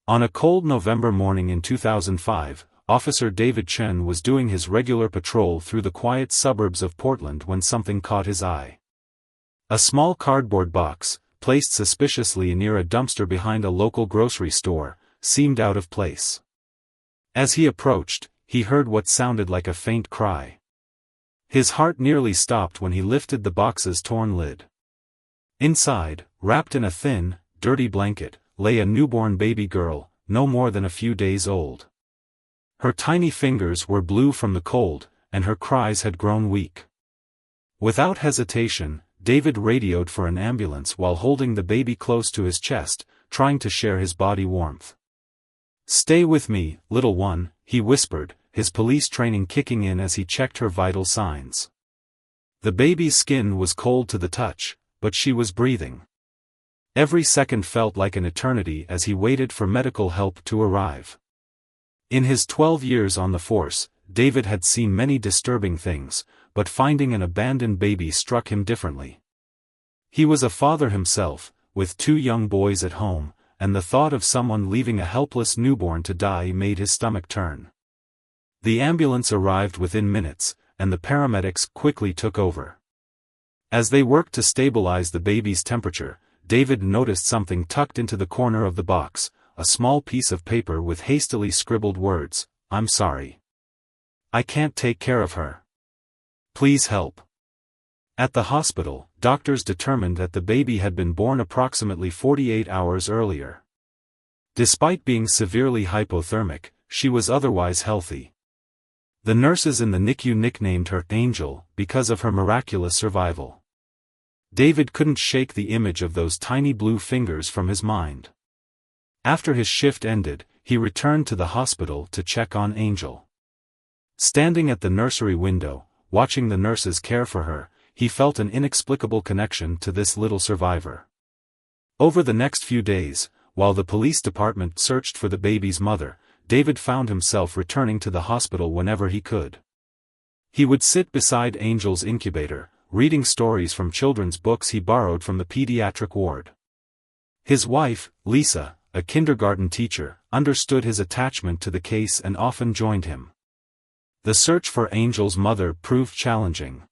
On a cold November morning in 2005, Officer David Chen was doing his regular patrol through the quiet suburbs of Portland when something caught his eye. A small cardboard box, placed suspiciously near a dumpster behind a local grocery store, seemed out of place. As he approached, he heard what sounded like a faint cry. His heart nearly stopped when he lifted the box's torn lid. Inside, wrapped in a thin, dirty blanket, lay a newborn baby girl, no more than a few days old. Her tiny fingers were blue from the cold, and her cries had grown weak. Without hesitation, David radioed for an ambulance while holding the baby close to his chest, trying to share his body warmth. "Stay with me, little one," he whispered, his police training kicking in as he checked her vital signs. The baby's skin was cold to the touch, but she was breathing. Every second felt like an eternity as he waited for medical help to arrive. In his 12 years on the force, David had seen many disturbing things, but finding an abandoned baby struck him differently. He was a father himself, with 2 young boys at home, and the thought of someone leaving a helpless newborn to die made his stomach turn. The ambulance arrived within minutes, and the paramedics quickly took over. As they worked to stabilize the baby's temperature, David noticed something tucked into the corner of the box, a small piece of paper with hastily scribbled words, "I'm sorry. I can't take care of her. Please help." At the hospital, doctors determined that the baby had been born approximately 48 hours earlier. Despite being severely hypothermic, she was otherwise healthy. The nurses in the NICU nicknamed her Angel because of her miraculous survival. David couldn't shake the image of those tiny blue fingers from his mind. After his shift ended, he returned to the hospital to check on Angel. Standing at the nursery window, watching the nurses care for her, he felt an inexplicable connection to this little survivor. Over the next few days, while the police department searched for the baby's mother, David found himself returning to the hospital whenever he could. He would sit beside Angel's incubator, reading stories from children's books he borrowed from the pediatric ward. His wife, Lisa, a kindergarten teacher, understood his attachment to the case and often joined him. The search for Angel's mother proved challenging.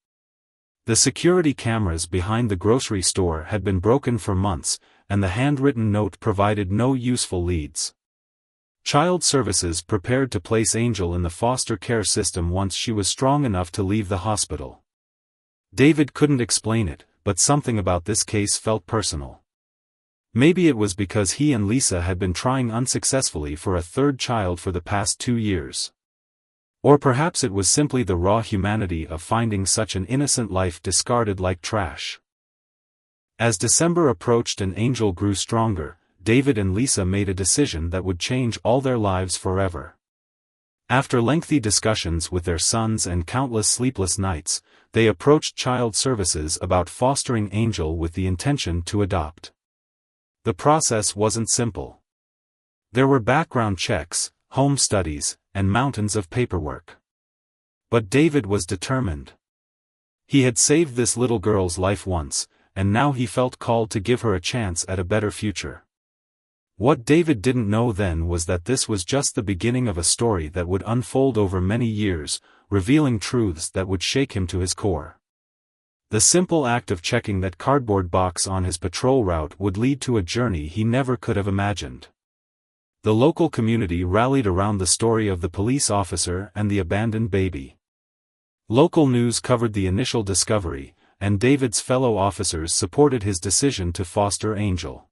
The security cameras behind the grocery store had been broken for months, and the handwritten note provided no useful leads. Child Services prepared to place Angel in the foster care system once she was strong enough to leave the hospital. David couldn't explain it, but something about this case felt personal. Maybe it was because he and Lisa had been trying unsuccessfully for a 3rd child for the past 2 years. Or perhaps it was simply the raw humanity of finding such an innocent life discarded like trash. As December approached and Angel grew stronger, David and Lisa made a decision that would change all their lives forever. After lengthy discussions with their sons and countless sleepless nights, they approached Child Services about fostering Angel with the intention to adopt. The process wasn't simple. There were background checks, home studies, and mountains of paperwork. But David was determined. He had saved this little girl's life once, and now he felt called to give her a chance at a better future. What David didn't know then was that this was just the beginning of a story that would unfold over many years, revealing truths that would shake him to his core. The simple act of checking that cardboard box on his patrol route would lead to a journey he never could have imagined. The local community rallied around the story of the police officer and the abandoned baby. Local news covered the initial discovery, and David's fellow officers supported his decision to foster Angel.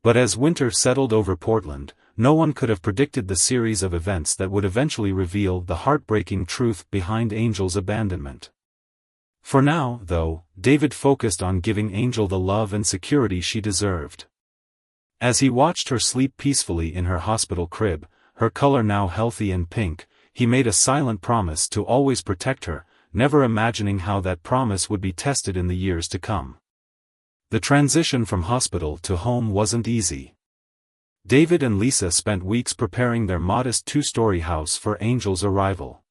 But as winter settled over Portland, no one could have predicted the series of events that would eventually reveal the heartbreaking truth behind Angel's abandonment. For now, though, David focused on giving Angel the love and security she deserved. As he watched her sleep peacefully in her hospital crib, her color now healthy and pink, he made a silent promise to always protect her, never imagining how that promise would be tested in the years to come. The transition from hospital to home wasn't easy. David and Lisa spent weeks preparing their modest 2-story house for Angel's arrival.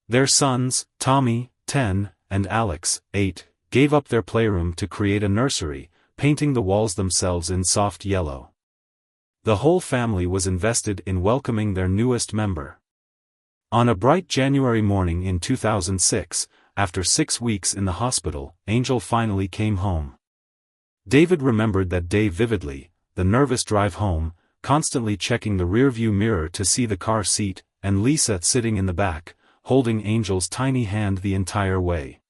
Their sons, Tommy, 10, and Alex, 8, gave up their playroom to create a nursery, painting the walls themselves in soft yellow. The whole family was invested in welcoming their newest member. On a bright January morning in 2006, after 6 weeks in the hospital, Angel finally came home. David remembered that day vividly, the nervous drive home, constantly checking the rearview mirror to see the car seat, and Lisa sitting in the back, holding Angel's tiny hand the entire way.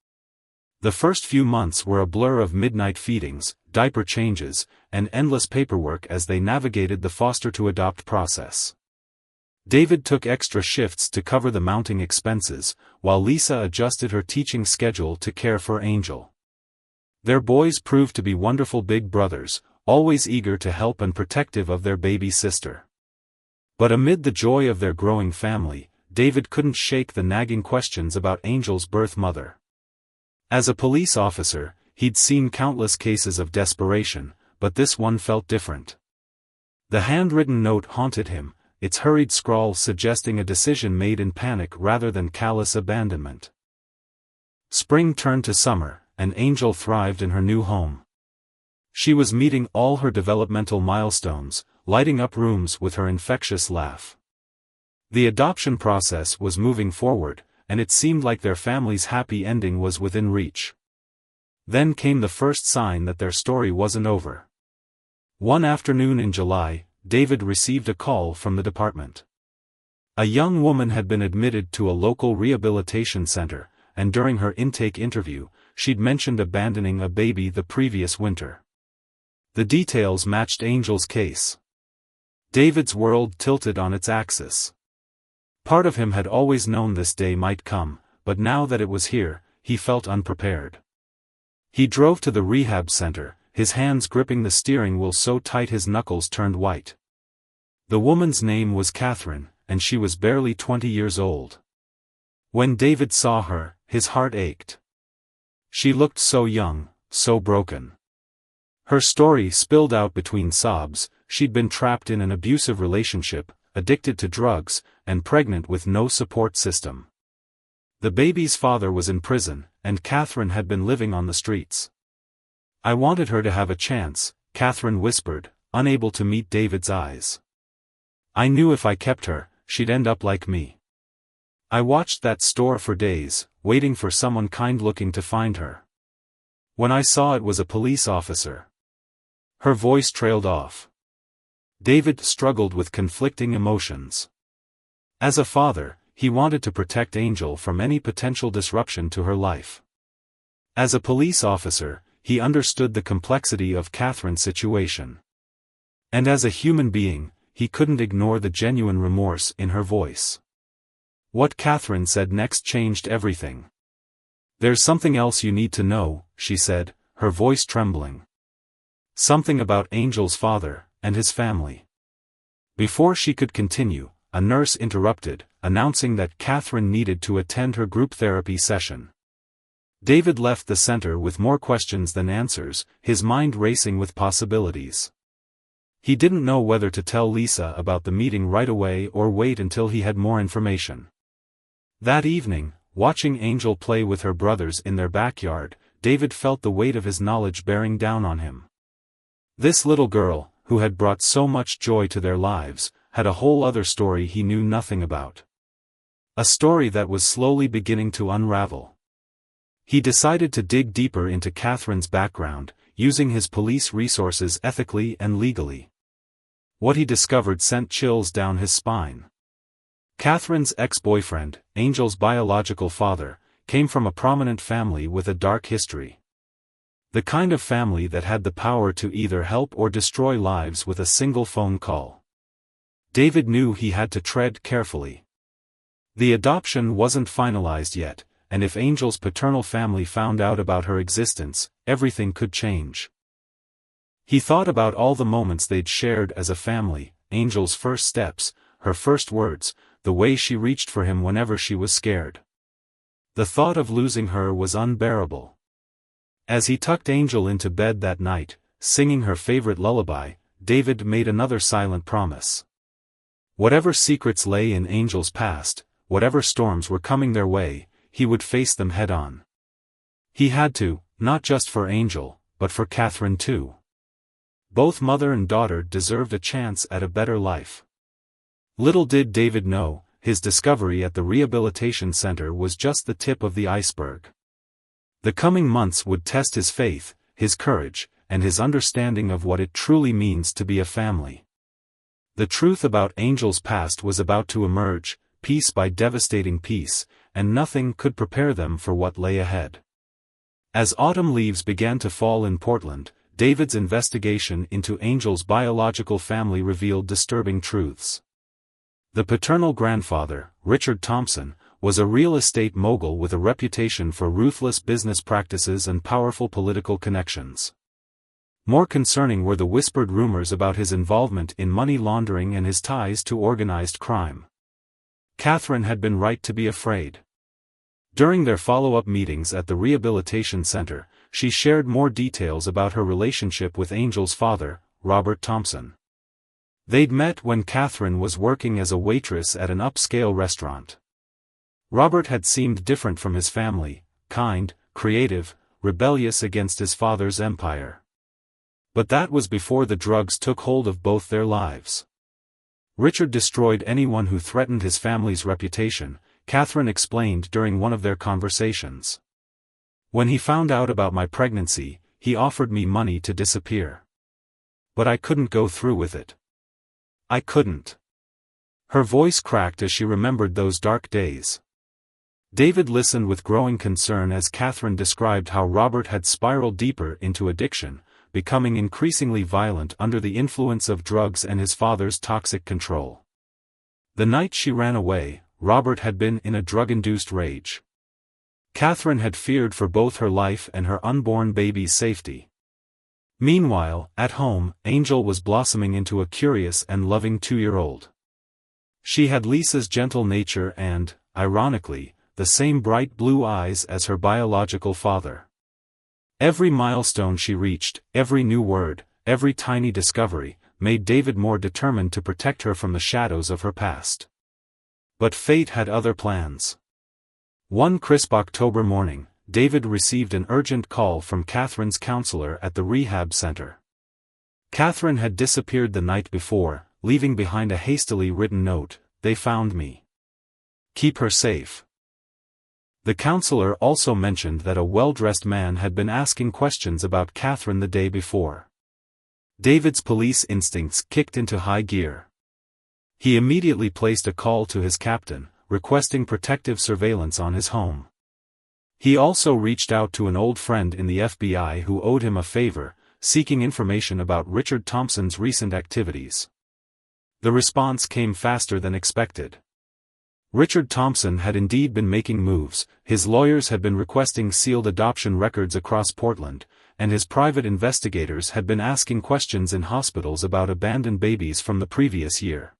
The first few months were a blur of midnight feedings, diaper changes, and endless paperwork as they navigated the foster-to-adopt process. David took extra shifts to cover the mounting expenses, while Lisa adjusted her teaching schedule to care for Angel. Their boys proved to be wonderful big brothers, always eager to help and protective of their baby sister. But amid the joy of their growing family, David couldn't shake the nagging questions about Angel's birth mother. As a police officer, he'd seen countless cases of desperation, but this one felt different. The handwritten note haunted him, its hurried scrawl suggesting a decision made in panic rather than callous abandonment. Spring turned to summer, and Angel thrived in her new home. She was meeting all her developmental milestones, lighting up rooms with her infectious laugh. The adoption process was moving forward, and it seemed like their family's happy ending was within reach. Then came the first sign that their story wasn't over. One afternoon in July, David received a call from the department. A young woman had been admitted to a local rehabilitation center, and during her intake interview, she'd mentioned abandoning a baby the previous winter. The details matched Angel's case. David's world tilted on its axis. Part of him had always known this day might come, but now that it was here, he felt unprepared. He drove to the rehab center, his hands gripping the steering wheel so tight his knuckles turned white. The woman's name was Catherine, and she was barely 20 years old. When David saw her, his heart ached. She looked so young, so broken. Her story spilled out between sobs. She'd been trapped in an abusive relationship, addicted to drugs, and pregnant with no support system. The baby's father was in prison, and Catherine had been living on the streets. "I wanted her to have a chance," Catherine whispered, unable to meet David's eyes. "I knew if I kept her, she'd end up like me. I watched that store for days, waiting for someone kind looking to find her. When I saw it was a police officer." Her voice trailed off. David struggled with conflicting emotions. As a father, he wanted to protect Angel from any potential disruption to her life. As a police officer, he understood the complexity of Catherine's situation. And as a human being, he couldn't ignore the genuine remorse in her voice. What Catherine said next changed everything. "There's something else you need to know," she said, her voice trembling. "Something about Angel's father, and his family." Before she could continue, a nurse interrupted, announcing that Catherine needed to attend her group therapy session. David left the center with more questions than answers, his mind racing with possibilities. He didn't know whether to tell Lisa about the meeting right away or wait until he had more information. That evening, watching Angel play with her brothers in their backyard, David felt the weight of his knowledge bearing down on him. This little girl, who had brought so much joy to their lives, had a whole other story he knew nothing about. A story that was slowly beginning to unravel. He decided to dig deeper into Catherine's background, using his police resources ethically and legally. What he discovered sent chills down his spine. Catherine's ex-boyfriend, Angel's biological father, came from a prominent family with a dark history. The kind of family that had the power to either help or destroy lives with a single phone call. David knew he had to tread carefully. The adoption wasn't finalized yet, and if Angel's paternal family found out about her existence, everything could change. He thought about all the moments they'd shared as a family, Angel's first steps, her first words, the way she reached for him whenever she was scared. The thought of losing her was unbearable. As he tucked Angel into bed that night, singing her favorite lullaby, David made another silent promise. Whatever secrets lay in Angel's past, whatever storms were coming their way, he would face them head-on. He had to, not just for Angel, but for Catherine too. Both mother and daughter deserved a chance at a better life. Little did David know, his discovery at the rehabilitation center was just the tip of the iceberg. The coming months would test his faith, his courage, and his understanding of what it truly means to be a family. The truth about Angel's past was about to emerge, piece by devastating piece, and nothing could prepare them for what lay ahead. As autumn leaves began to fall in Portland, David's investigation into Angel's biological family revealed disturbing truths. The paternal grandfather, Richard Thompson, was a real estate mogul with a reputation for ruthless business practices and powerful political connections. More concerning were the whispered rumors about his involvement in money laundering and his ties to organized crime. Catherine had been right to be afraid. During their follow-up meetings at the rehabilitation center, she shared more details about her relationship with Angel's father, Robert Thompson. They'd met when Catherine was working as a waitress at an upscale restaurant. Robert had seemed different from his family, kind, creative, rebellious against his father's empire. But that was before the drugs took hold of both their lives. Richard destroyed anyone who threatened his family's reputation, Catherine explained during one of their conversations. When he found out about my pregnancy, he offered me money to disappear. But I couldn't go through with it. I couldn't. Her voice cracked as she remembered those dark days. David listened with growing concern as Catherine described how Robert had spiraled deeper into addiction, becoming increasingly violent under the influence of drugs and his father's toxic control. The night she ran away, Robert had been in a drug-induced rage. Catherine had feared for both her life and her unborn baby's safety. Meanwhile, at home, Angel was blossoming into a curious and loving 2-year-old. She had Lisa's gentle nature and, ironically, the same bright blue eyes as her biological father. Every milestone she reached, every new word, every tiny discovery, made David more determined to protect her from the shadows of her past. But fate had other plans. One crisp October morning, David received an urgent call from Catherine's counselor at the rehab center. Catherine had disappeared the night before, leaving behind a hastily written note, "They found me. Keep her safe." The counselor also mentioned that a well-dressed man had been asking questions about Catherine the day before. David's police instincts kicked into high gear. He immediately placed a call to his captain, requesting protective surveillance on his home. He also reached out to an old friend in the FBI who owed him a favor, seeking information about Richard Thompson's recent activities. The response came faster than expected. Richard Thompson had indeed been making moves, his lawyers had been requesting sealed adoption records across Portland, and his private investigators had been asking questions in hospitals about abandoned babies from the previous year.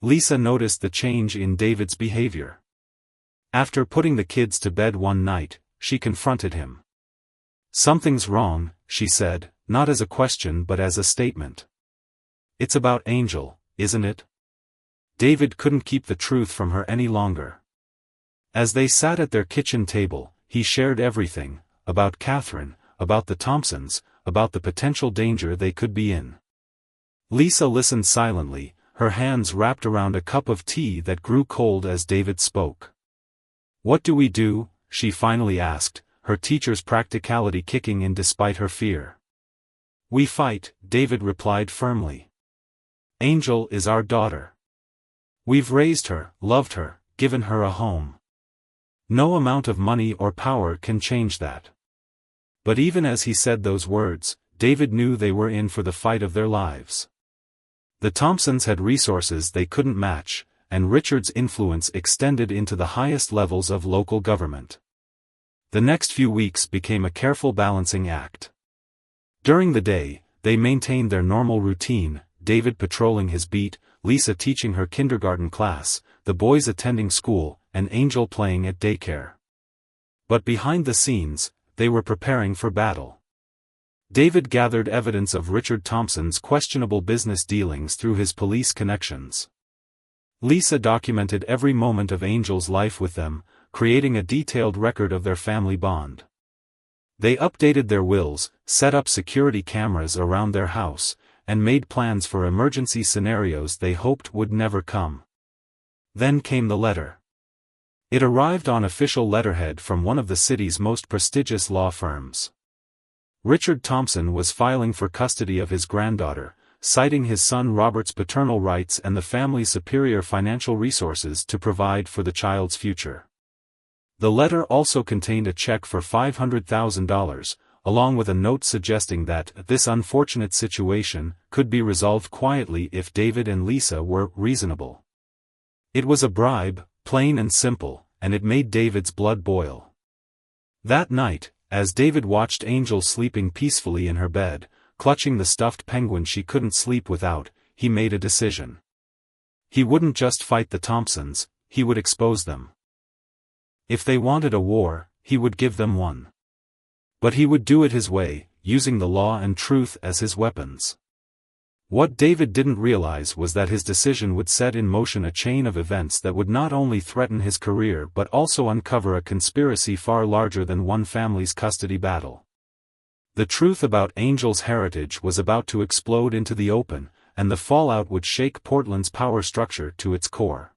Lisa noticed the change in David's behavior. After putting the kids to bed one night, she confronted him. "Something's wrong," she said, not as a question but as a statement. "It's about Angel, isn't it?" David couldn't keep the truth from her any longer. As they sat at their kitchen table, he shared everything, about Catherine, about the Thompsons, about the potential danger they could be in. Lisa listened silently, her hands wrapped around a cup of tea that grew cold as David spoke. "What do we do?" she finally asked, her teacher's practicality kicking in despite her fear. "We fight," David replied firmly. "Angel is our daughter. We've raised her, loved her, given her a home. No amount of money or power can change that." But even as he said those words, David knew they were in for the fight of their lives. The Thompsons had resources they couldn't match, and Richard's influence extended into the highest levels of local government. The next few weeks became a careful balancing act. During the day, they maintained their normal routine, David patrolling his beat, Lisa teaching her kindergarten class, the boys attending school, and Angel playing at daycare. But behind the scenes, they were preparing for battle. David gathered evidence of Richard Thompson's questionable business dealings through his police connections. Lisa documented every moment of Angel's life with them, creating a detailed record of their family bond. They updated their wills, set up security cameras around their house, and made plans for emergency scenarios they hoped would never come. Then came the letter. It arrived on official letterhead from one of the city's most prestigious law firms. Richard Thompson was filing for custody of his granddaughter, citing his son Robert's paternal rights and the family's superior financial resources to provide for the child's future. The letter also contained a check for $500,000, along with a note suggesting that this unfortunate situation could be resolved quietly if David and Lisa were reasonable. It was a bribe, plain and simple, and it made David's blood boil. That night, as David watched Angel sleeping peacefully in her bed, clutching the stuffed penguin she couldn't sleep without, he made a decision. He wouldn't just fight the Thompsons, he would expose them. If they wanted a war, he would give them one. But he would do it his way, using the law and truth as his weapons. What David didn't realize was that his decision would set in motion a chain of events that would not only threaten his career but also uncover a conspiracy far larger than one family's custody battle. The truth about Angel's heritage was about to explode into the open, and the fallout would shake Portland's power structure to its core.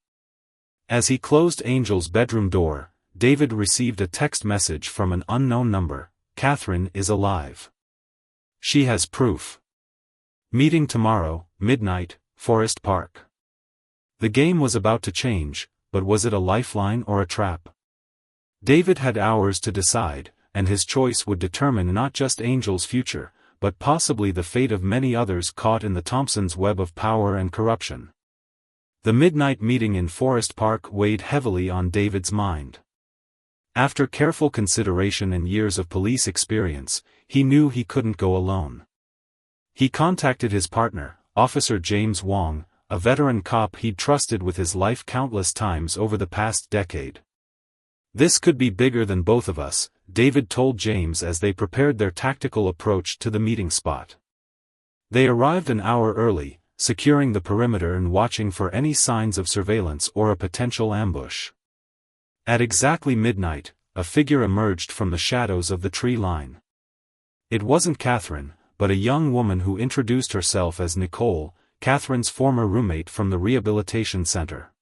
As he closed Angel's bedroom door, David received a text message from an unknown number. "Catherine is alive. She has proof. Meeting tomorrow, midnight, Forest Park." The game was about to change, but was it a lifeline or a trap? David had hours to decide, and his choice would determine not just Angel's future, but possibly the fate of many others caught in the Thompsons' web of power and corruption. The midnight meeting in Forest Park weighed heavily on David's mind. After careful consideration and years of police experience, he knew he couldn't go alone. He contacted his partner, Officer James Wong, a veteran cop he'd trusted with his life countless times over the past decade. "This could be bigger than both of us," David told James as they prepared their tactical approach to the meeting spot. They arrived an hour early, securing the perimeter and watching for any signs of surveillance or a potential ambush. At exactly midnight, a figure emerged from the shadows of the tree line. It wasn't Catherine, but a young woman who introduced herself as Nicole, Catherine's former roommate from the rehabilitation center.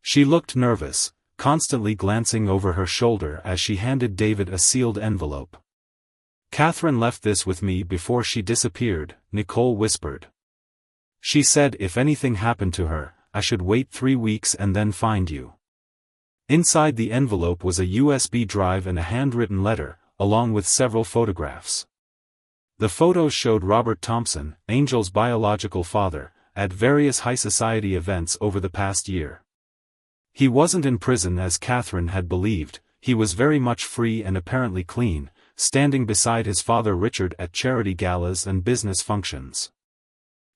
She looked nervous, constantly glancing over her shoulder as she handed David a sealed envelope. "Catherine left this with me before she disappeared," Nicole whispered. "She said if anything happened to her, I should wait 3 weeks and then find you." Inside the envelope was a USB drive and a handwritten letter, along with several photographs. The photos showed Robert Thompson, Angel's biological father, at various high society events over the past year. He wasn't in prison as Catherine had believed, he was very much free and apparently clean, standing beside his father Richard at charity galas and business functions.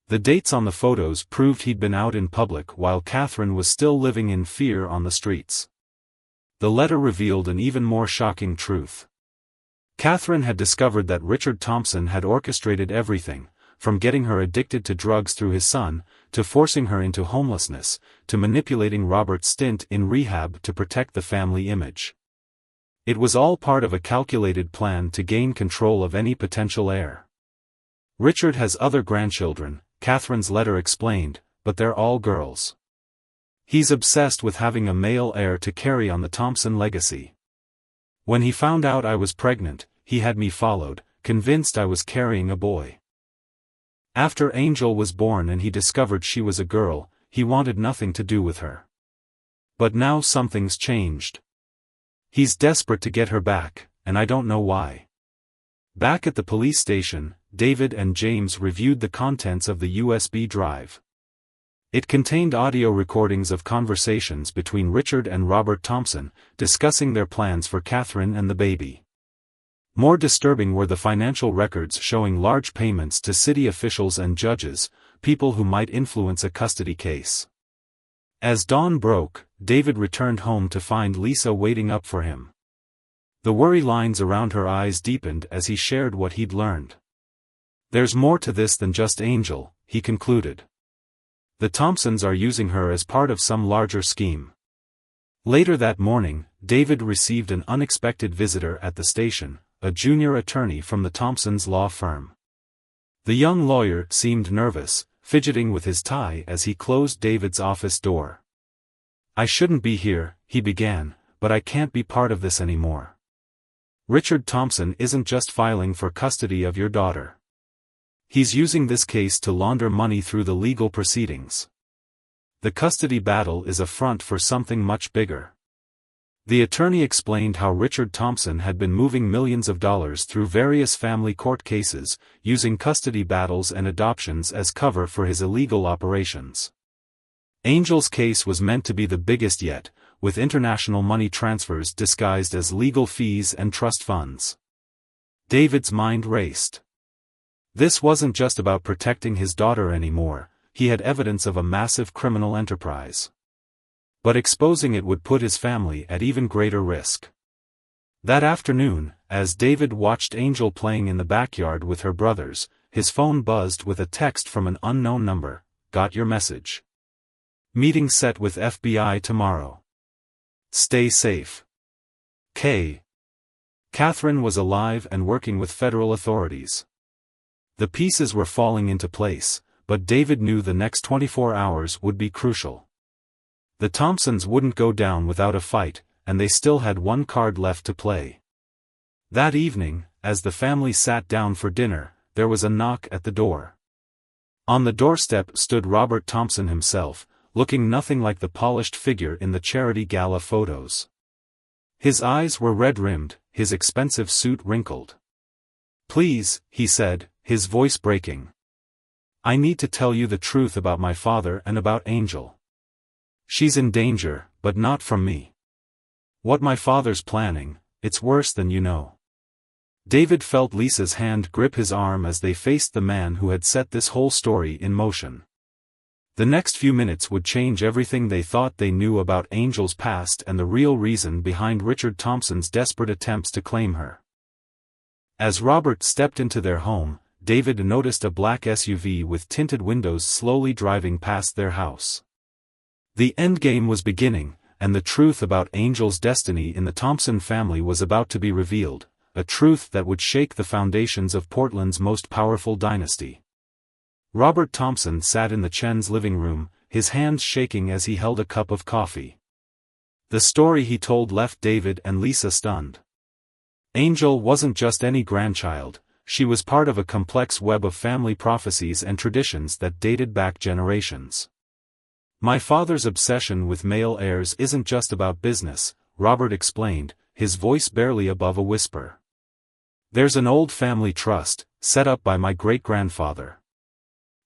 The dates on the photos proved he'd been out in public while Catherine was still living in fear on the streets. The letter revealed an even more shocking truth. Catherine had discovered that Richard Thompson had orchestrated everything, from getting her addicted to drugs through his son, to forcing her into homelessness, to manipulating Robert's stint in rehab to protect the family image. It was all part of a calculated plan to gain control of any potential heir. "Richard has other grandchildren," Catherine's letter explained, "but they're all girls. He's obsessed with having a male heir to carry on the Thompson legacy. When he found out I was pregnant, he had me followed, convinced I was carrying a boy. After Angel was born and he discovered she was a girl, he wanted nothing to do with her. But now something's changed. He's desperate to get her back, and I don't know why." Back at the police station, David and James reviewed the contents of the USB drive. It contained audio recordings of conversations between Richard and Robert Thompson, discussing their plans for Catherine and the baby. More disturbing were the financial records showing large payments to city officials and judges, people who might influence a custody case. As dawn broke, David returned home to find Lisa waiting up for him. The worry lines around her eyes deepened as he shared what he'd learned. "There's more to this than just Angel," he concluded. "The Thompsons are using her as part of some larger scheme." Later that morning, David received an unexpected visitor at the station, a junior attorney from the Thompsons' law firm. The young lawyer seemed nervous, fidgeting with his tie as he closed David's office door. "I shouldn't be here," he began, "but I can't be part of this anymore. Richard Thompson isn't just filing for custody of your daughter. He's using this case to launder money through the legal proceedings. The custody battle is a front for something much bigger." The attorney explained how Richard Thompson had been moving millions of dollars through various family court cases, using custody battles and adoptions as cover for his illegal operations. Angel's case was meant to be the biggest yet, with international money transfers disguised as legal fees and trust funds. David's mind raced. This wasn't just about protecting his daughter anymore, he had evidence of a massive criminal enterprise. But exposing it would put his family at even greater risk. That afternoon, as David watched Angel playing in the backyard with her brothers, his phone buzzed with a text from an unknown number. "Got your message. Meeting set with FBI tomorrow. Stay safe. K." Catherine was alive and working with federal authorities. The pieces were falling into place, but David knew the next 24 hours would be crucial. The Thompsons wouldn't go down without a fight, and they still had one card left to play. That evening, as the family sat down for dinner, there was a knock at the door. On the doorstep stood Robert Thompson himself, looking nothing like the polished figure in the charity gala photos. His eyes were red-rimmed, his expensive suit wrinkled. "Please," he said, his voice breaking. "I need to tell you the truth about my father and about Angel. She's in danger, but not from me. What my father's planning, it's worse than you know." David felt Lisa's hand grip his arm as they faced the man who had set this whole story in motion. The next few minutes would change everything they thought they knew about Angel's past and the real reason behind Richard Thompson's desperate attempts to claim her. As Robert stepped into their home, David noticed a black SUV with tinted windows slowly driving past their house. The endgame was beginning, and the truth about Angel's destiny in the Thompson family was about to be revealed, a truth that would shake the foundations of Portland's most powerful dynasty. Robert Thompson sat in the Chen's living room, his hands shaking as he held a cup of coffee. The story he told left David and Lisa stunned. Angel wasn't just any grandchild, she was part of a complex web of family prophecies and traditions that dated back generations. "My father's obsession with male heirs isn't just about business," Robert explained, his voice barely above a whisper. "There's an old family trust, set up by my great-grandfather.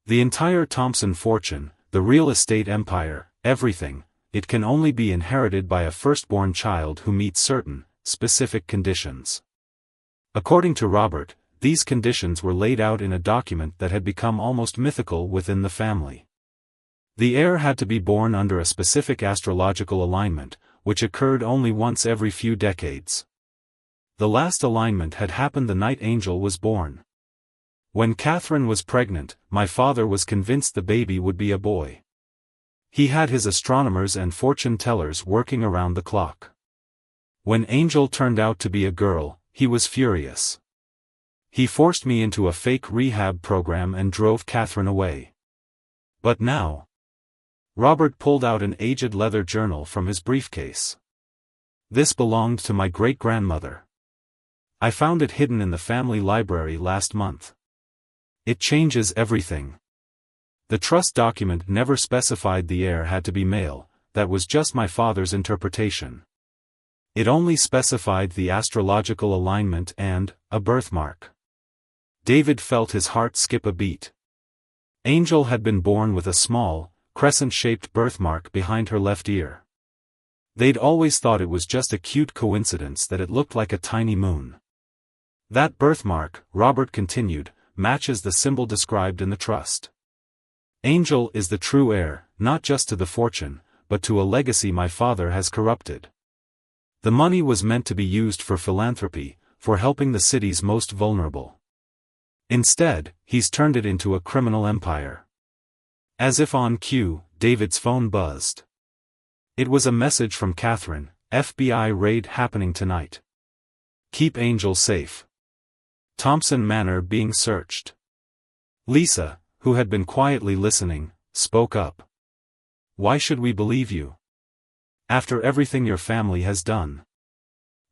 The entire Thompson fortune, the real estate empire, everything, it can only be inherited by a firstborn child who meets certain, specific conditions." According to Robert, these conditions were laid out in a document that had become almost mythical within the family. The heir had to be born under a specific astrological alignment, which occurred only once every few decades. The last alignment had happened the night Angel was born. When Catherine was pregnant, my father was convinced the baby would be a boy. He had his astronomers and fortune tellers working around the clock. When Angel turned out to be a girl, he was furious. He forced me into a fake rehab program and drove Catherine away. But now... Robert pulled out an aged leather journal from his briefcase. "This belonged to my great-grandmother. I found it hidden in the family library last month. It changes everything. The trust document never specified the heir had to be male, that was just my father's interpretation. It only specified the astrological alignment and a birthmark." David felt his heart skip a beat. Angel had been born with a small, crescent-shaped birthmark behind her left ear. They'd always thought it was just a cute coincidence that it looked like a tiny moon. "That birthmark," Robert continued, "matches the symbol described in the trust. Angel is the true heir, not just to the fortune, but to a legacy my father has corrupted. The money was meant to be used for philanthropy, for helping the city's most vulnerable. Instead, he's turned it into a criminal empire." As if on cue, David's phone buzzed. It was a message from Catherine, "FBI raid happening tonight. Keep Angel safe. Thompson Manor being searched. Lisa, who had been quietly listening, spoke up. Why should we believe you? After everything your family has done.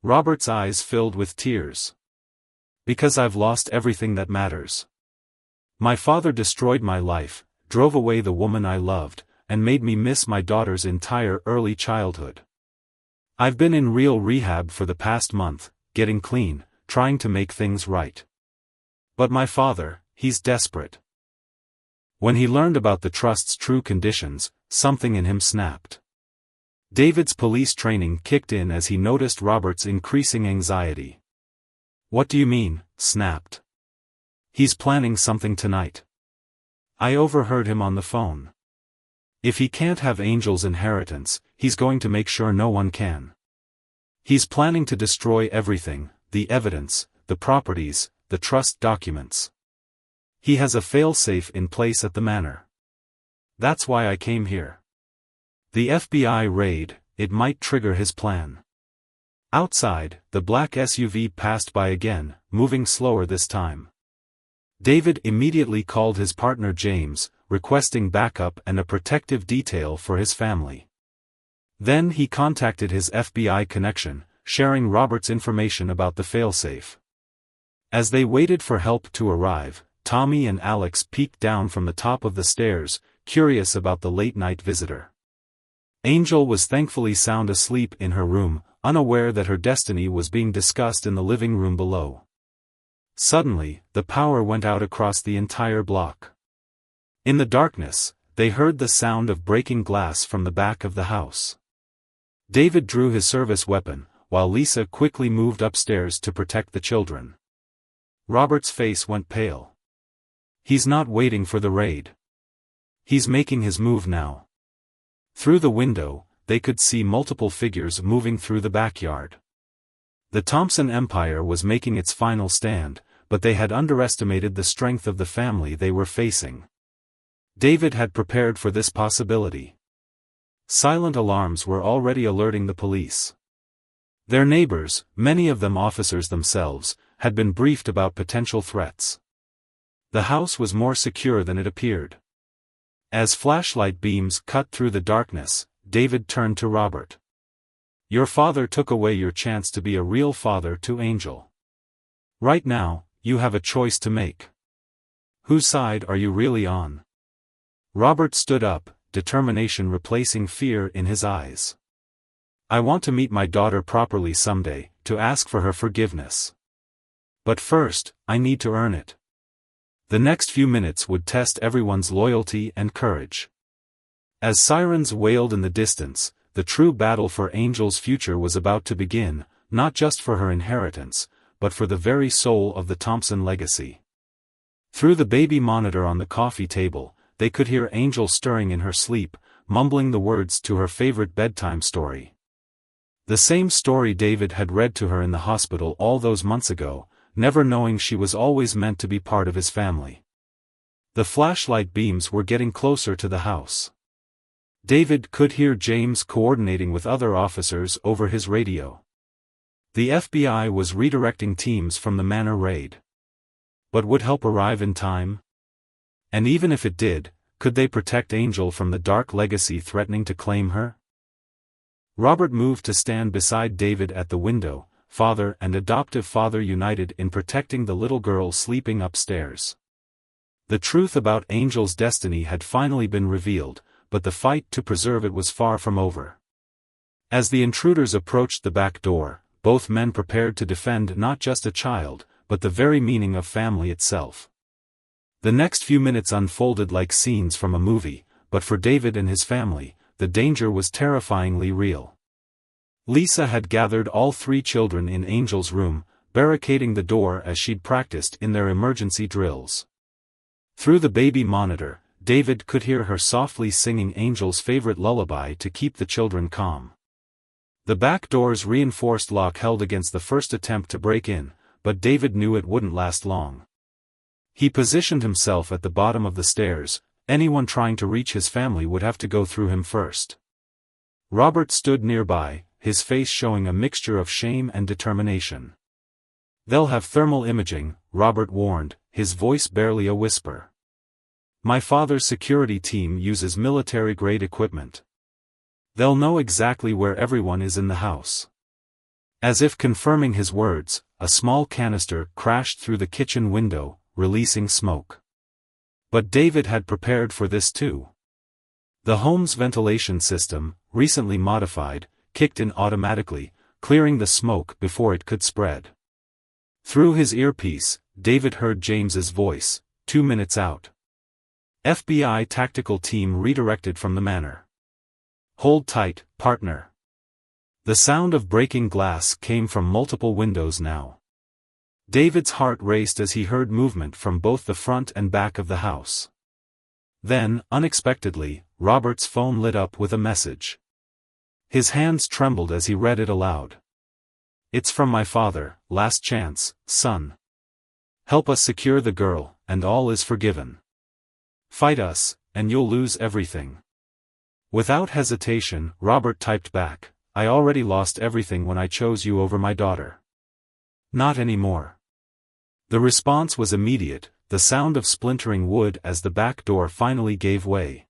Robert's eyes filled with tears. Because I've lost everything that matters. My father destroyed my life, drove away the woman I loved, and made me miss my daughter's entire early childhood. I've been in real rehab for the past month, getting clean, trying to make things right. But my father, he's desperate. When he learned about the trust's true conditions, something in him snapped. David's police training kicked in as he noticed Robert's increasing anxiety. What do you mean, snapped? He's planning something tonight. I overheard him on the phone. If he can't have Angel's inheritance, he's going to make sure no one can. He's planning to destroy everything, the evidence, the properties, the trust documents. He has a fail-safe in place at the manor. That's why I came here. The FBI raid, it might trigger his plan. Outside, the black SUV passed by again, moving slower this time. David immediately called his partner James, requesting backup and a protective detail for his family. Then he contacted his FBI connection, sharing Robert's information about the failsafe. As they waited for help to arrive, Tommy and Alex peeked down from the top of the stairs, curious about the late-night visitor. Angel was thankfully sound asleep in her room, unaware that her destiny was being discussed in the living room below. Suddenly, the power went out across the entire block. In the darkness, they heard the sound of breaking glass from the back of the house. David drew his service weapon, while Lisa quickly moved upstairs to protect the children. Robert's face went pale. He's not waiting for the raid. He's making his move now. Through the window, they could see multiple figures moving through the backyard. The Thompson Empire was making its final stand, but they had underestimated the strength of the family they were facing. David had prepared for this possibility. Silent alarms were already alerting the police. Their neighbors, many of them officers themselves, had been briefed about potential threats. The house was more secure than it appeared. As flashlight beams cut through the darkness, David turned to Robert. Your father took away your chance to be a real father to Angel. Right now, you have a choice to make. Whose side are you really on? Robert stood up, determination replacing fear in his eyes. I want to meet my daughter properly someday, to ask for her forgiveness. But first, I need to earn it. The next few minutes would test everyone's loyalty and courage. As sirens wailed in the distance, the true battle for Angel's future was about to begin, not just for her inheritance, but for the very soul of the Thompson legacy. Through the baby monitor on the coffee table, they could hear Angel stirring in her sleep, mumbling the words to her favorite bedtime story. The same story David had read to her in the hospital all those months ago, never knowing she was always meant to be part of his family. The flashlight beams were getting closer to the house. David could hear James coordinating with other officers over his radio. The FBI was redirecting teams from the manor raid. But would help arrive in time? And even if it did, could they protect Angel from the dark legacy threatening to claim her? Robert moved to stand beside David at the window, father and adoptive father united in protecting the little girl sleeping upstairs. The truth about Angel's destiny had finally been revealed, but the fight to preserve it was far from over. As the intruders approached the back door, both men prepared to defend not just a child, but the very meaning of family itself. The next few minutes unfolded like scenes from a movie, but for David and his family, the danger was terrifyingly real. Lisa had gathered all 3 children in Angel's room, barricading the door as she'd practiced in their emergency drills. Through the baby monitor, David could hear her softly singing Angel's favorite lullaby to keep the children calm. The back door's reinforced lock held against the first attempt to break in, but David knew it wouldn't last long. He positioned himself at the bottom of the stairs. Anyone trying to reach his family would have to go through him first. Robert stood nearby, his face showing a mixture of shame and determination. They'll have thermal imaging, Robert warned, his voice barely a whisper. My father's security team uses military-grade equipment. They'll know exactly where everyone is in the house. As if confirming his words, a small canister crashed through the kitchen window, releasing smoke. But David had prepared for this too. The home's ventilation system, recently modified, kicked in automatically, clearing the smoke before it could spread. Through his earpiece, David heard James's voice, 2 minutes out. FBI tactical team redirected from the manor. Hold tight, partner. The sound of breaking glass came from multiple windows now. David's heart raced as he heard movement from both the front and back of the house. Then, unexpectedly, Robert's phone lit up with a message. His hands trembled as he read it aloud. It's from my father, last chance, son. Help us secure the girl, and all is forgiven. Fight us, and you'll lose everything. Without hesitation, Robert typed back, I already lost everything when I chose you over my daughter. Not anymore. The response was immediate, the sound of splintering wood as the back door finally gave way.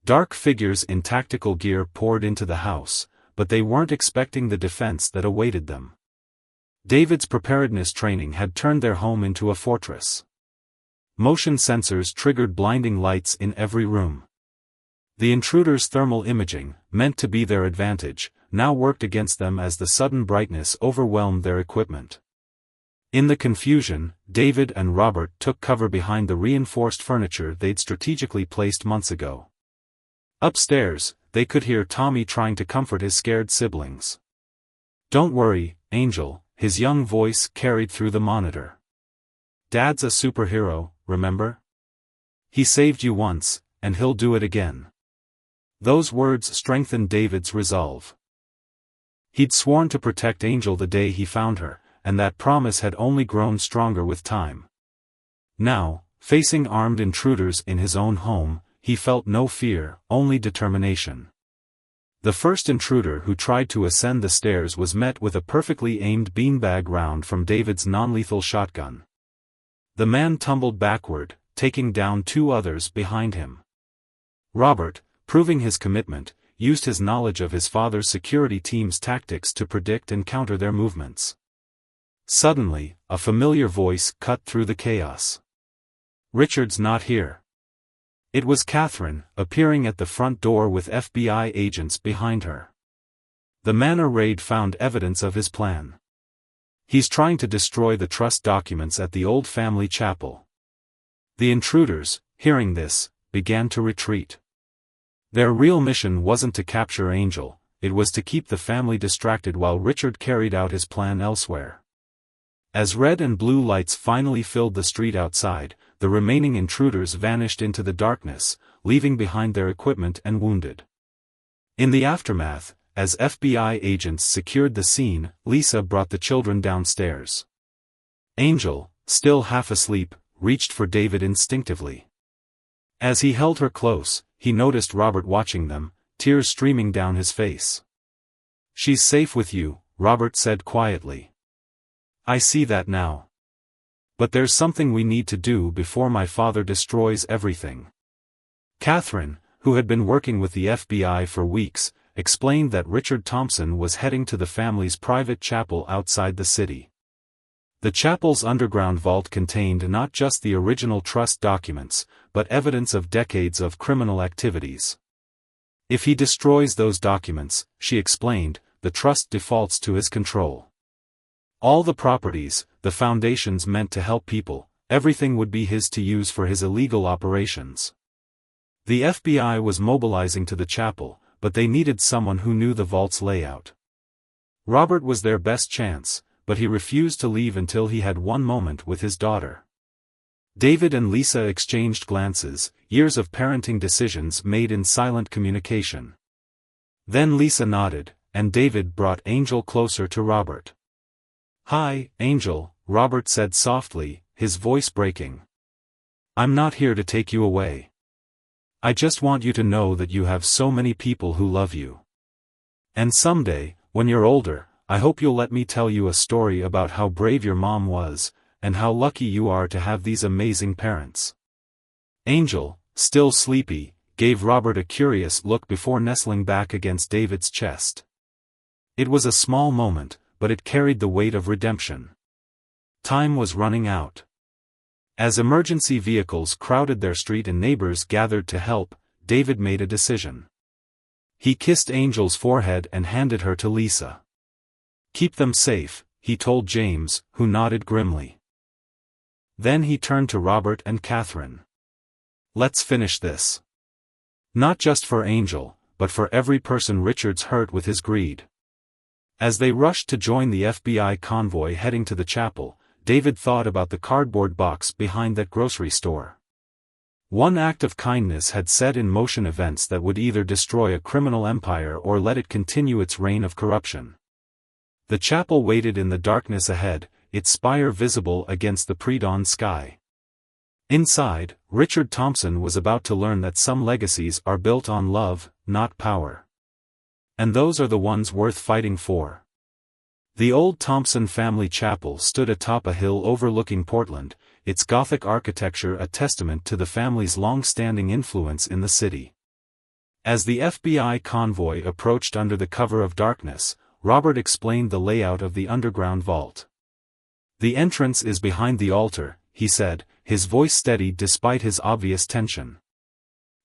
Dark figures in tactical gear poured into the house, but they weren't expecting the defense that awaited them. David's preparedness training had turned their home into a fortress. Motion sensors triggered blinding lights in every room. The intruders' thermal imaging, meant to be their advantage, now worked against them as the sudden brightness overwhelmed their equipment. In the confusion, David and Robert took cover behind the reinforced furniture they'd strategically placed months ago. Upstairs, they could hear Tommy trying to comfort his scared siblings. Don't worry, Angel, his young voice carried through the monitor. Dad's a superhero, remember? He saved you once, and he'll do it again. Those words strengthened David's resolve. He'd sworn to protect Angel the day he found her, and that promise had only grown stronger with time. Now, facing armed intruders in his own home, he felt no fear, only determination. The first intruder who tried to ascend the stairs was met with a perfectly aimed beanbag round from David's non-lethal shotgun. The man tumbled backward, taking down 2 others behind him. Robert, proving his commitment, used his knowledge of his father's security team's tactics to predict and counter their movements. Suddenly, a familiar voice cut through the chaos. Richard's not here. It was Catherine, appearing at the front door with FBI agents behind her. The manor raid found evidence of his plan. He's trying to destroy the trust documents at the old family chapel. The intruders, hearing this, began to retreat. Their real mission wasn't to capture Angel, it was to keep the family distracted while Richard carried out his plan elsewhere. As red and blue lights finally filled the street outside, the remaining intruders vanished into the darkness, leaving behind their equipment and wounded. In the aftermath, as FBI agents secured the scene, Lisa brought the children downstairs. Angel, still half asleep, reached for David instinctively. As he held her close, he noticed Robert watching them, tears streaming down his face. She's safe with you, Robert said quietly. I see that now. But there's something we need to do before my father destroys everything. Catherine, who had been working with the FBI for weeks, explained that Richard Thompson was heading to the family's private chapel outside the city. The chapel's underground vault contained not just the original trust documents, but evidence of decades of criminal activities. If he destroys those documents, she explained, the trust defaults to his control. All the properties, the foundations meant to help people, everything would be his to use for his illegal operations. The FBI was mobilizing to the chapel, but they needed someone who knew the vault's layout. Robert was their best chance, but he refused to leave until he had one moment with his daughter. David and Lisa exchanged glances, years of parenting decisions made in silent communication. Then Lisa nodded, and David brought Angel closer to Robert. Hi, Angel, Robert said softly, his voice breaking. I'm not here to take you away. I just want you to know that you have so many people who love you. And someday, when you're older, I hope you'll let me tell you a story about how brave your mom was, and how lucky you are to have these amazing parents." Angel, still sleepy, gave Robert a curious look before nestling back against David's chest. It was a small moment, but it carried the weight of redemption. Time was running out. As emergency vehicles crowded their street and neighbors gathered to help, David made a decision. He kissed Angel's forehead and handed her to Lisa. "Keep them safe," he told James, who nodded grimly. Then he turned to Robert and Catherine. "Let's finish this. Not just for Angel, but for every person Richard's hurt with his greed." As they rushed to join the FBI convoy heading to the chapel, David thought about the cardboard box behind that grocery store. One act of kindness had set in motion events that would either destroy a criminal empire or let it continue its reign of corruption. The chapel waited in the darkness ahead, its spire visible against the pre-dawn sky. Inside, Richard Thompson was about to learn that some legacies are built on love, not power. And those are the ones worth fighting for. The old Thompson family chapel stood atop a hill overlooking Portland, its Gothic architecture a testament to the family's long-standing influence in the city. As the FBI convoy approached under the cover of darkness, Robert explained the layout of the underground vault. "The entrance is behind the altar," he said, his voice steady despite his obvious tension.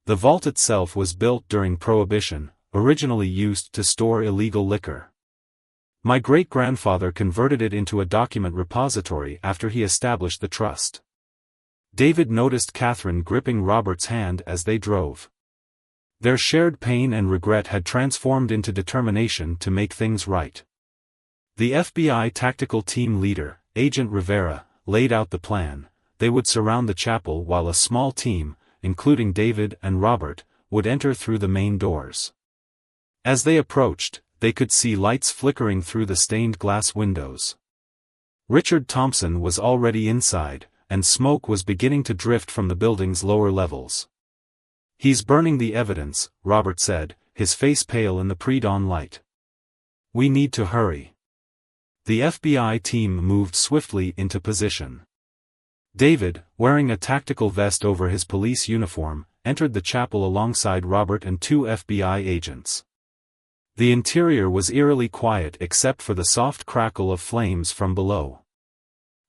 "The vault itself was built during Prohibition, originally used to store illegal liquor. My great-grandfather converted it into a document repository after he established the trust." David noticed Catherine gripping Robert's hand as they drove. Their shared pain and regret had transformed into determination to make things right. The FBI tactical team leader, Agent Rivera, laid out the plan. They would surround the chapel while a small team, including David and Robert, would enter through the main doors. As they approached, they could see lights flickering through the stained glass windows. Richard Thompson was already inside, and smoke was beginning to drift from the building's lower levels. "He's burning the evidence," Robert said, his face pale in the pre-dawn light. "We need to hurry." The FBI team moved swiftly into position. David, wearing a tactical vest over his police uniform, entered the chapel alongside Robert and two FBI agents. The interior was eerily quiet except for the soft crackle of flames from below.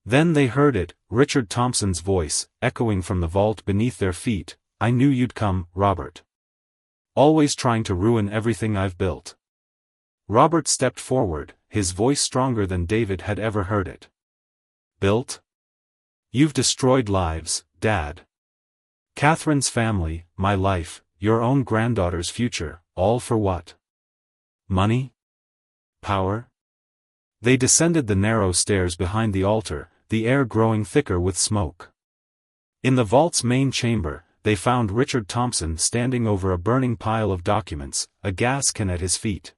Then they heard it, Richard Thompson's voice, echoing from the vault beneath their feet. "I knew you'd come, Robert. Always trying to ruin everything I've built." Robert stepped forward, his voice stronger than David had ever heard it. "Built? You've destroyed lives, Dad. Catherine's family, my life, your own granddaughter's future, all for what? Money? Power?" They descended the narrow stairs behind the altar, the air growing thicker with smoke. In the vault's main chamber, they found Richard Thompson standing over a burning pile of documents, a gas can at his feet.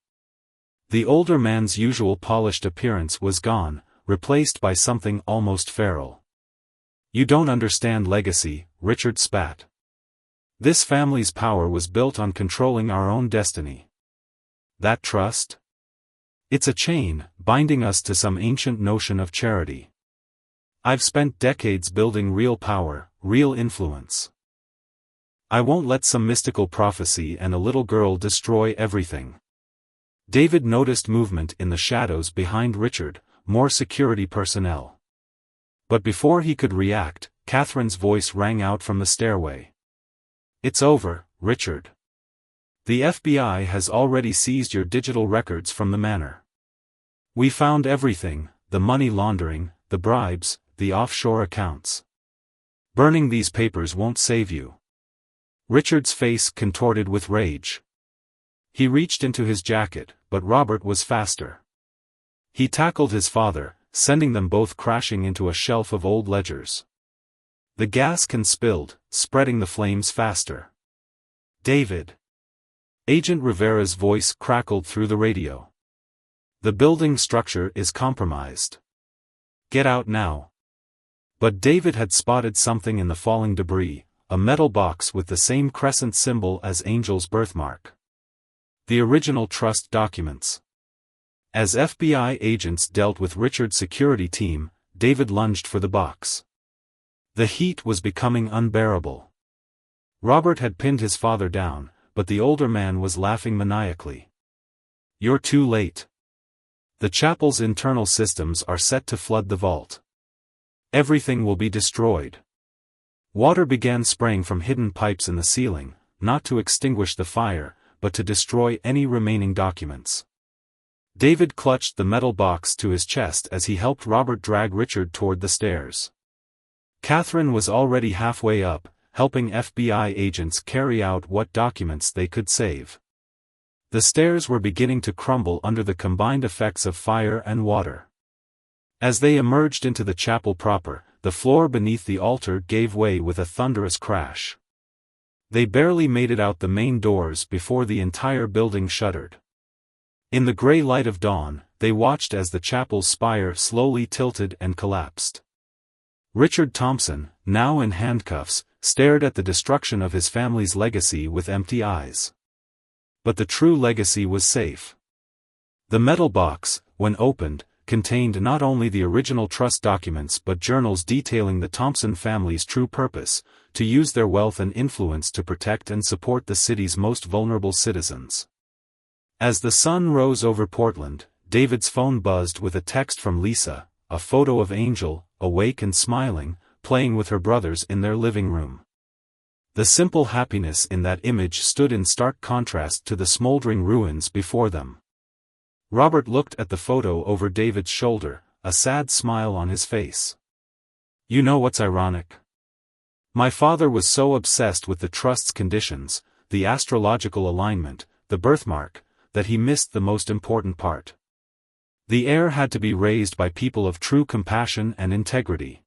The older man's usual polished appearance was gone, replaced by something almost feral. "You don't understand legacy," Richard spat. "This family's power was built on controlling our own destiny. That trust? It's a chain, binding us to some ancient notion of charity. I've spent decades building real power, real influence. I won't let some mystical prophecy and a little girl destroy everything." David noticed movement in the shadows behind Richard, more security personnel. But before he could react, Catherine's voice rang out from the stairway. "It's over, Richard. The FBI has already seized your digital records from the manor. We found everything, the money laundering, the bribes, the offshore accounts. Burning these papers won't save you." Richard's face contorted with rage. He reached into his jacket, but Robert was faster. He tackled his father, sending them both crashing into a shelf of old ledgers. The gas can spilled, spreading the flames faster. "David." Agent Rivera's voice crackled through the radio. "The building structure is compromised. Get out now." But David had spotted something in the falling debris, a metal box with the same crescent symbol as Angel's birthmark. The original trust documents. As FBI agents dealt with Richard's security team, David lunged for the box. The heat was becoming unbearable. Robert had pinned his father down, but the older man was laughing maniacally. "You're too late. The chapel's internal systems are set to flood the vault. Everything will be destroyed." Water began spraying from hidden pipes in the ceiling, not to extinguish the fire, but to destroy any remaining documents. David clutched the metal box to his chest as he helped Robert drag Richard toward the stairs. Catherine was already halfway up, helping FBI agents carry out what documents they could save. The stairs were beginning to crumble under the combined effects of fire and water. As they emerged into the chapel proper, the floor beneath the altar gave way with a thunderous crash. They barely made it out the main doors before the entire building shuddered. In the gray light of dawn, they watched as the chapel's spire slowly tilted and collapsed. Richard Thompson, now in handcuffs, stared at the destruction of his family's legacy with empty eyes. But the true legacy was safe. The metal box, when opened, contained not only the original trust documents but journals detailing the Thompson family's true purpose, to use their wealth and influence to protect and support the city's most vulnerable citizens. As the sun rose over Portland, David's phone buzzed with a text from Lisa, a photo of Angel, awake and smiling, playing with her brothers in their living room. The simple happiness in that image stood in stark contrast to the smoldering ruins before them. Robert looked at the photo over David's shoulder, a sad smile on his face. "You know what's ironic? My father was so obsessed with the trust's conditions, the astrological alignment, the birthmark, that he missed the most important part. The heir had to be raised by people of true compassion and integrity.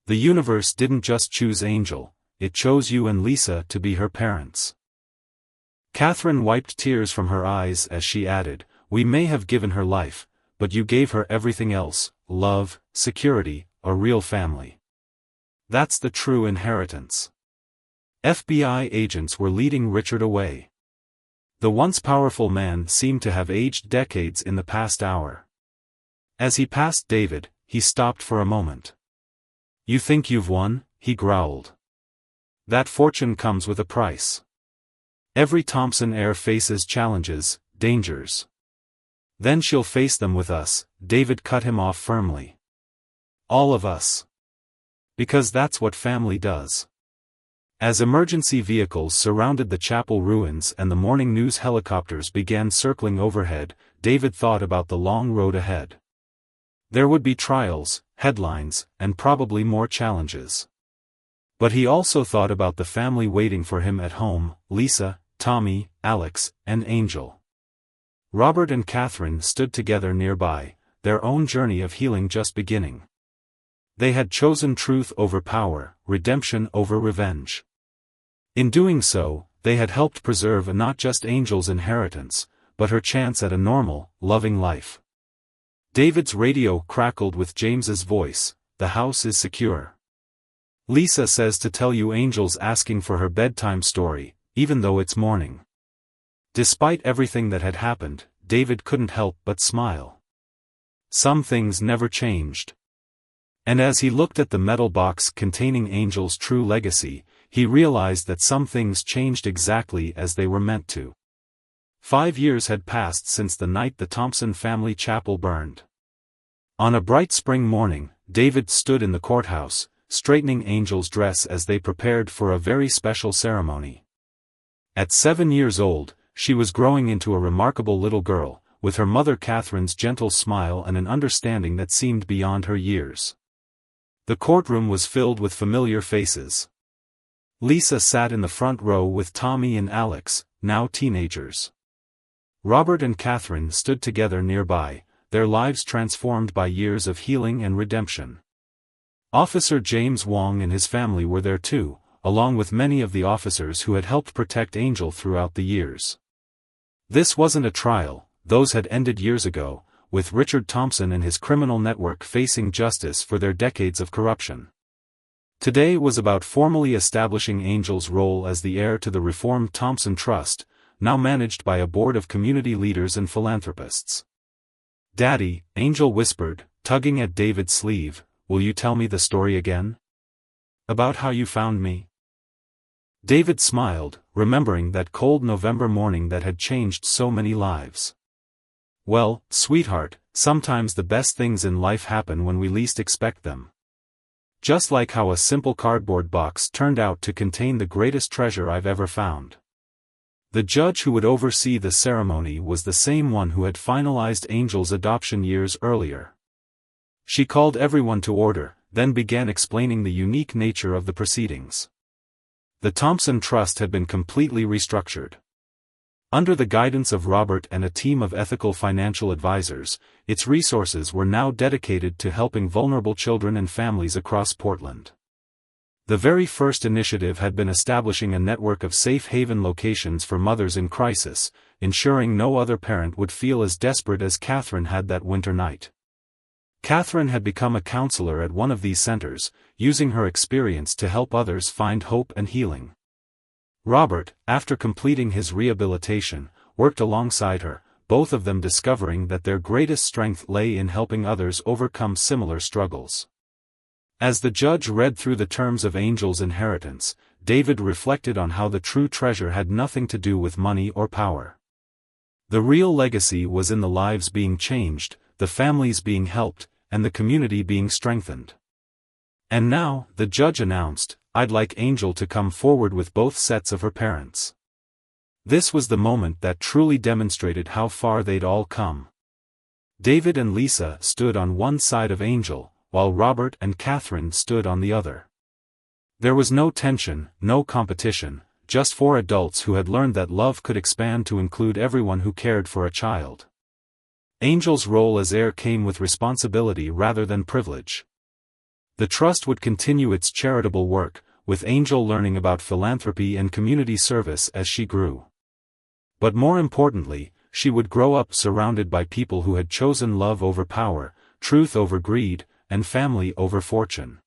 The universe didn't just choose Angel, it chose you and Lisa to be her parents." Catherine wiped tears from her eyes as she added, "We may have given her life, but you gave her everything else, love, security, a real family. That's the true inheritance." FBI agents were leading Richard away. The once powerful man seemed to have aged decades in the past hour. As he passed David, he stopped for a moment. "You think you've won?" he growled. "That fortune comes with a price. Every Thompson heir faces challenges, dangers. Then she'll face them with us," David cut him off firmly. "All of us. Because that's what family does." As emergency vehicles surrounded the chapel ruins and the morning news helicopters began circling overhead, David thought about the long road ahead. There would be trials, headlines, and probably more challenges. But he also thought about the family waiting for him at home: Lisa, Tommy, Alex, and Angel. Robert and Catherine stood together nearby, their own journey of healing just beginning. They had chosen truth over power, redemption over revenge. In doing so, they had helped preserve not just Angel's inheritance, but her chance at a normal, loving life. David's radio crackled with James's voice: "The house is secure. Lisa says to tell you Angel's asking for her bedtime story, even though it's morning." Despite everything that had happened, David couldn't help but smile. Some things never changed. And as he looked at the metal box containing Angel's true legacy, he realized that some things changed exactly as they were meant to. 5 years had passed since the night the Thompson family chapel burned. On a bright spring morning, David stood in the courthouse, straightening Angel's dress as they prepared for a very special ceremony. At 7 years old, she was growing into a remarkable little girl, with her mother Catherine's gentle smile and an understanding that seemed beyond her years. The courtroom was filled with familiar faces. Lisa sat in the front row with Tommy and Alex, now teenagers. Robert and Catherine stood together nearby, their lives transformed by years of healing and redemption. Officer James Wong and his family were there too, along with many of the officers who had helped protect Angel throughout the years. This wasn't a trial, those had ended years ago, with Richard Thompson and his criminal network facing justice for their decades of corruption. Today was about formally establishing Angel's role as the heir to the reformed Thompson Trust, now managed by a board of community leaders and philanthropists. "Daddy," Angel whispered, tugging at David's sleeve, "will you tell me the story again? About how you found me?" David smiled, remembering that cold November morning that had changed so many lives. "Well, sweetheart, sometimes the best things in life happen when we least expect them. Just like how a simple cardboard box turned out to contain the greatest treasure I've ever found." The judge who would oversee the ceremony was the same one who had finalized Angel's adoption years earlier. She called everyone to order, then began explaining the unique nature of the proceedings. The Thompson Trust had been completely restructured. Under the guidance of Robert and a team of ethical financial advisors, its resources were now dedicated to helping vulnerable children and families across Portland. The very first initiative had been establishing a network of safe haven locations for mothers in crisis, ensuring no other parent would feel as desperate as Catherine had that winter night. Catherine had become a counselor at one of these centers, using her experience to help others find hope and healing. Robert, after completing his rehabilitation, worked alongside her, both of them discovering that their greatest strength lay in helping others overcome similar struggles. As the judge read through the terms of Angel's inheritance, David reflected on how the true treasure had nothing to do with money or power. The real legacy was in the lives being changed, the families being helped, and the community being strengthened. "And now," the judge announced, "I'd like Angel to come forward with both sets of her parents." This was the moment that truly demonstrated how far they'd all come. David and Lisa stood on one side of Angel, while Robert and Catherine stood on the other. There was no tension, no competition, just four adults who had learned that love could expand to include everyone who cared for a child. Angel's role as heir came with responsibility rather than privilege. The trust would continue its charitable work, with Angel learning about philanthropy and community service as she grew. But more importantly, she would grow up surrounded by people who had chosen love over power, truth over greed, and family over fortune.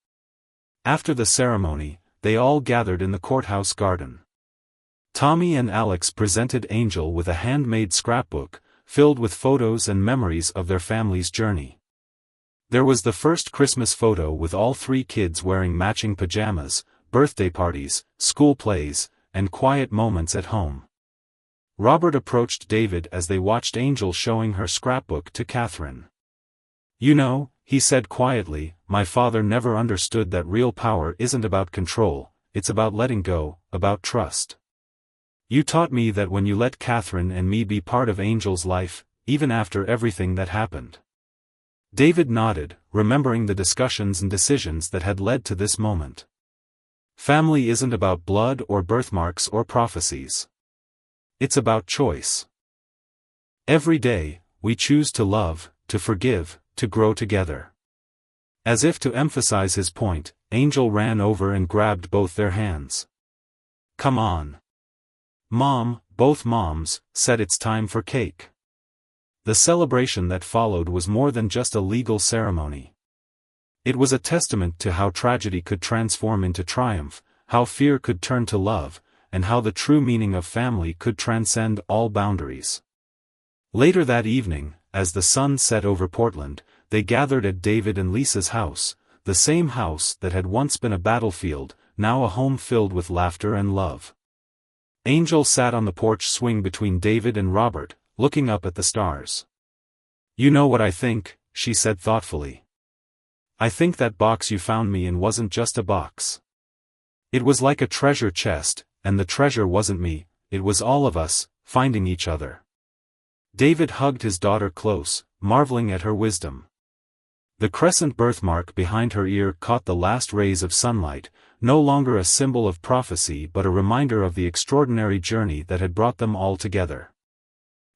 After the ceremony, they all gathered in the courthouse garden. Tommy and Alex presented Angel with a handmade scrapbook, filled with photos and memories of their family's journey. There was the first Christmas photo with all three kids wearing matching pajamas, birthday parties, school plays, and quiet moments at home. Robert approached David as they watched Angel showing her scrapbook to Catherine. "You know," he said quietly, "my father never understood that real power isn't about control, it's about letting go, about trust. You taught me that when you let Catherine and me be part of Angel's life, even after everything that happened." David nodded, remembering the discussions and decisions that had led to this moment. Family isn't about blood or birthmarks or prophecies. It's about choice. Every day, we choose to love, to forgive, to grow together. As if to emphasize his point, Angel ran over and grabbed both their hands. "Come on. Mom," both moms said, "it's time for cake." The celebration that followed was more than just a legal ceremony. It was a testament to how tragedy could transform into triumph, how fear could turn to love, and how the true meaning of family could transcend all boundaries. Later that evening, as the sun set over Portland, they gathered at David and Lisa's house, the same house that had once been a battlefield, now a home filled with laughter and love. Angel sat on the porch swing between David and Robert, looking up at the stars. "You know what I think," she said thoughtfully. "I think that box you found me in wasn't just a box. It was like a treasure chest, and the treasure wasn't me, it was all of us, finding each other." David hugged his daughter close, marveling at her wisdom. The crescent birthmark behind her ear caught the last rays of sunlight, no longer a symbol of prophecy but a reminder of the extraordinary journey that had brought them all together.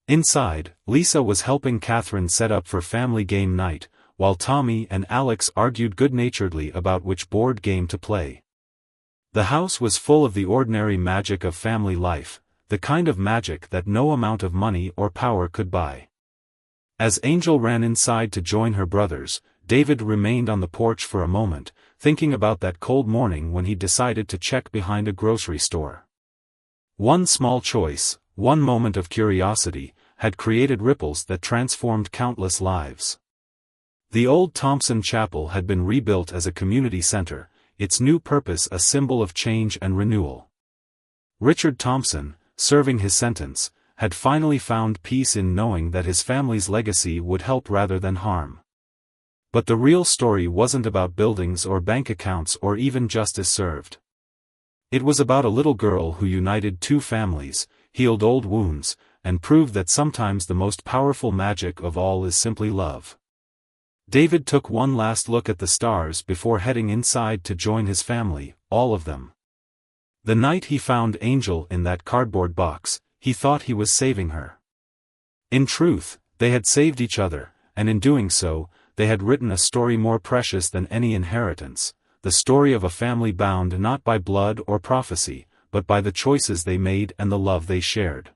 Inside, Lisa was helping Catherine set up for family game night, while Tommy and Alex argued good-naturedly about which board game to play. The house was full of the ordinary magic of family life, the kind of magic that no amount of money or power could buy. As Angel ran inside to join her brothers, David remained on the porch for a moment, thinking about that cold morning when he decided to check behind a grocery store. One small choice, one moment of curiosity, had created ripples that transformed countless lives. The old Thompson Chapel had been rebuilt as a community center, its new purpose a symbol of change and renewal. Richard Thompson, serving his sentence, had finally found peace in knowing that his family's legacy would help rather than harm. But the real story wasn't about buildings or bank accounts or even justice served. It was about a little girl who united two families, healed old wounds, and proved that sometimes the most powerful magic of all is simply love. David took one last look at the stars before heading inside to join his family, all of them. The night he found Angel in that cardboard box, he thought he was saving her. In truth, they had saved each other, and in doing so, they had written a story more precious than any inheritance, the story of a family bound not by blood or prophecy, but by the choices they made and the love they shared.